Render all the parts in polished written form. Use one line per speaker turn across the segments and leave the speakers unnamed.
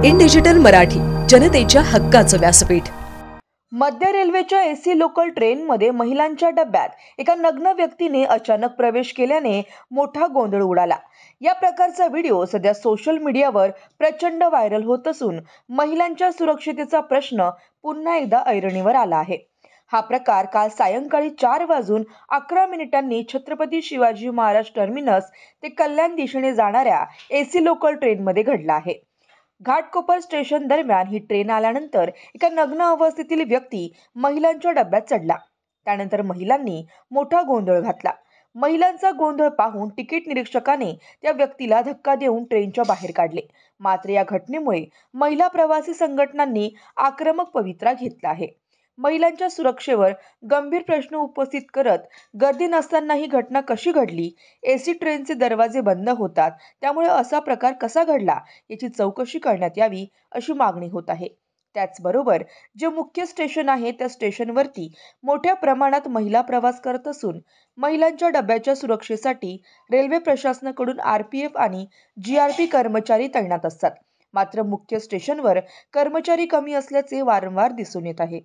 In digital Marathi, जनतेच्या हक्काचं व्यासपीठ।
मध्य रेल्वेच्या एसी लोकल ट्रेनमध्ये महिलांच्या डब्यात एका नग्न व्यक्तीने अचानक प्रवेश केल्याने मोठा गोंधळ उडाला। या प्रकारचा व्हिडिओ सध्या सोशल मीडियावर प्रचंड व्हायरल होत असून महिलांच्या सुरक्षिततेचा प्रश्न पुन्हा एकदा ऐरणीवर आला आहे। हा प्रकार काल सायंकाळी 4:11 छत्रपती शिवाजी महाराज टर्मिनस ते कल्याण दिशेने जाणाऱ्या एसी लोकल ट्रेनमध्ये घडला आहे। घाटकोपर स्टेशन दरम्यान ही ट्रेन आल्यानंतर एका नग्न अवस्थेतील व्यक्ती महिलांच्या डब्यात चढला। त्यानंतर महिलांनी मोठा गोंधळ घातला। महिलांचा गोंधळ पाहून तिकीट निरीक्षकाने त्या व्यक्तीला धक्का देऊन ट्रेनच्या बाहेर काढले। मात्र या घटनेमुळे महिला प्रवासी संघटनांनी आक्रमक पवित्रा घेतला आहे। महिलांच्या सुरक्षेवर गंभीर प्रश्न उपस्थित करत गर्दी नसताना ही घटना कशी घडली, एसी ट्रेनचे दरवाजे बंद होतात त्यामुळे असा प्रकार कसा घडला याची चौकशी करण्यात यावी अशी मागणी होत आहे। त्याचबरोबर जे मुख्य स्टेशन आहे त्या स्टेशनवरती मोठ्या प्रमाणात महिला प्रवास करत असून महिलांच्या डब्याच्या सुरक्षेसाठी रेल्वे प्रशासनाकडून आरपीएफ आणि जीआरपी कर्मचारी तैनात असतात। मात्र मुख्य स्टेशनवर कर्मचारी कमी असल्याचे वारंवार दिसून येत आहे।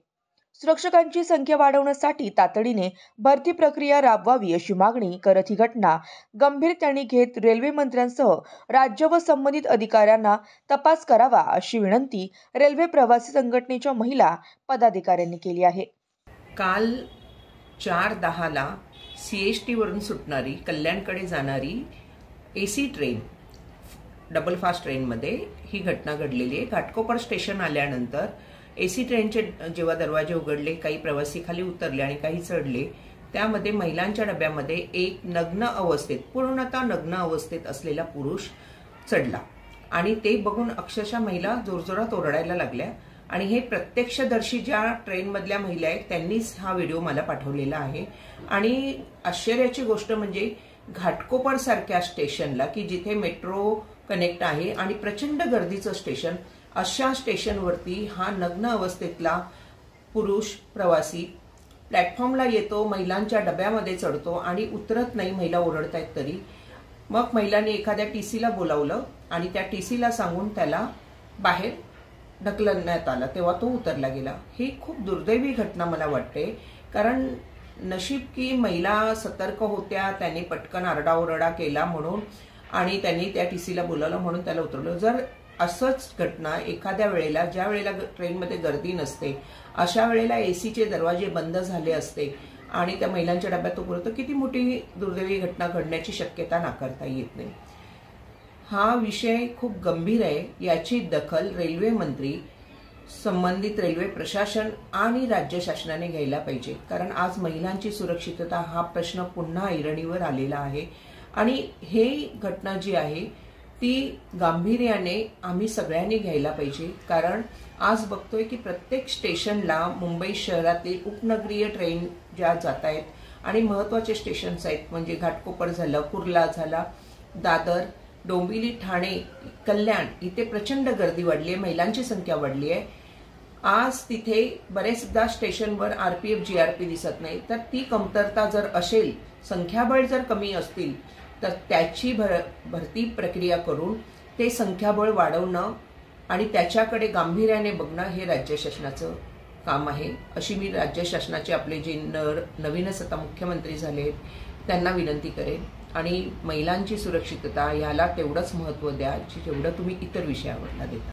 सुरक्षकांची संख्या वाढवण्यासाठी तातडीने भरती प्रक्रिया राबवावी अशी मागणी करत ही घटना गंभीरतेने घेत रेल्वे मंत्र्यांसह राज्य व संबंधित अधिकाऱ्यांना तपास करावा अशी विनंती रेल्वे प्रवासी संघटनेच्या महिला पदाधिकाऱ्यांनी केली आहे।
काल 4:10 CST वरून सुटणारी कल्याणकडे जाणारी एसी ट्रेन डबल फास्ट ट्रेनमध्ये ही घटना घडलेली आहे। घाटकोपर स्टेशन आल्यानंतर एसी ट्रेनचे जेव्हा दरवाजे उघडले, काही प्रवासी खाली उतरले आणि काही चढले, त्यामध्ये महिलांच्या डब्यामध्ये एक नग्न अवस्थेत, पूर्णतः नग्न अवस्थेत असलेला पुरुष चढला आणि ते बघून अक्षरशः महिला जोरजोरात ओरडायला लागल्या आणि हे प्रत्यक्षदर्शी ज्या ट्रेनमधल्या महिला आहेत त्यांनीच हा व्हिडिओ मला पाठवलेला आहे। आणि आश्चर्याची गोष्ट म्हणजे घाटकोपर सारख्या स्टेशनला की जिथे मेट्रो कनेक्ट आहे आणि प्रचंड गर्दीचं स्टेशन, अशा स्टेशनवरती हा नग्न अवस्थेतला पुरुष प्रवासी प्लॅटफॉर्मला येतो, महिलांच्या डब्यामध्ये चढतो आणि उतरत नाही। महिला ओरडतायत तरी मग महिलांनी एखाद्या टीसीला बोलावलं आणि त्या टीसीला सांगून त्याला बाहेर ढकलण्यात आलं, तेव्हा तो उतरला गेला। ही खूप दुर्दैवी घटना मला वाटते, कारण नशीब की महिला सतर्क होत्या, त्यांनी पटकन आरडाओरडा केला म्हणून आणि त्यांनी त्या टीसीला बोलावलं म्हणून त्याला उतरवलं। जर असंच घटना एखाद्या वेळेला, ज्या वेळेला ट्रेनमध्ये गर्दी नसते अशा वेळेला एसीचे दरवाजे बंद झाले असते आणि त्या महिलांच्या डब्यात तो पुरतो, किती मोठी दुर्दैवी घटना घडण्याची शक्यता नाकारता येत नाही। हा विषय खूप गंभीर आहे, याची दखल रेल्वे मंत्री, संबंधित रेल्वे प्रशासन आणि राज्य शासनाने घ्यायला पाहिजे, कारण आज महिलांची सुरक्षितता हा प्रश्न पुन्हा ऐरणीवर आलेला आहे आणि हे घटना जी आहे ती गांभीर्याने आम्ही सगळ्यांनी घ्यायला पाहिजे। कारण आज बघतोय की प्रत्येक स्टेशनला मुंबई शहरातील उपनगरीय ट्रेन ज्या जात आहेत आणि महत्त्वाचे स्टेशन्स आहेत म्हणजे घाटकोपर झालं, कुर्ला झाला, दादर, डोंबिवली, ठाणे, कल्याण, इथे प्रचंड गर्दी वाढली आहे, महिलांची संख्या वाढली आहे। आज तिथे बरेचदा स्टेशनवर आरपीएफ जीआरपी दिसत नाही, तर ती कमतरता जर असेल, संख्याबळ जर कमी असतील तर त्याची भरती प्रक्रिया करून ते संख्याबळ वाढवणं आणि त्याच्याकडे गांभीर्याने बघणं हे राज्य शासनाचं काम आहे अशी मी राज्य शासनाचे आपले जे नवीनच आता मुख्यमंत्री झाले त्यांना विनंती करेन। आणि महिलांची सुरक्षितता याला तेवढंच महत्त्व द्या जेवढं तुम्ही इतर विषयावरला देता।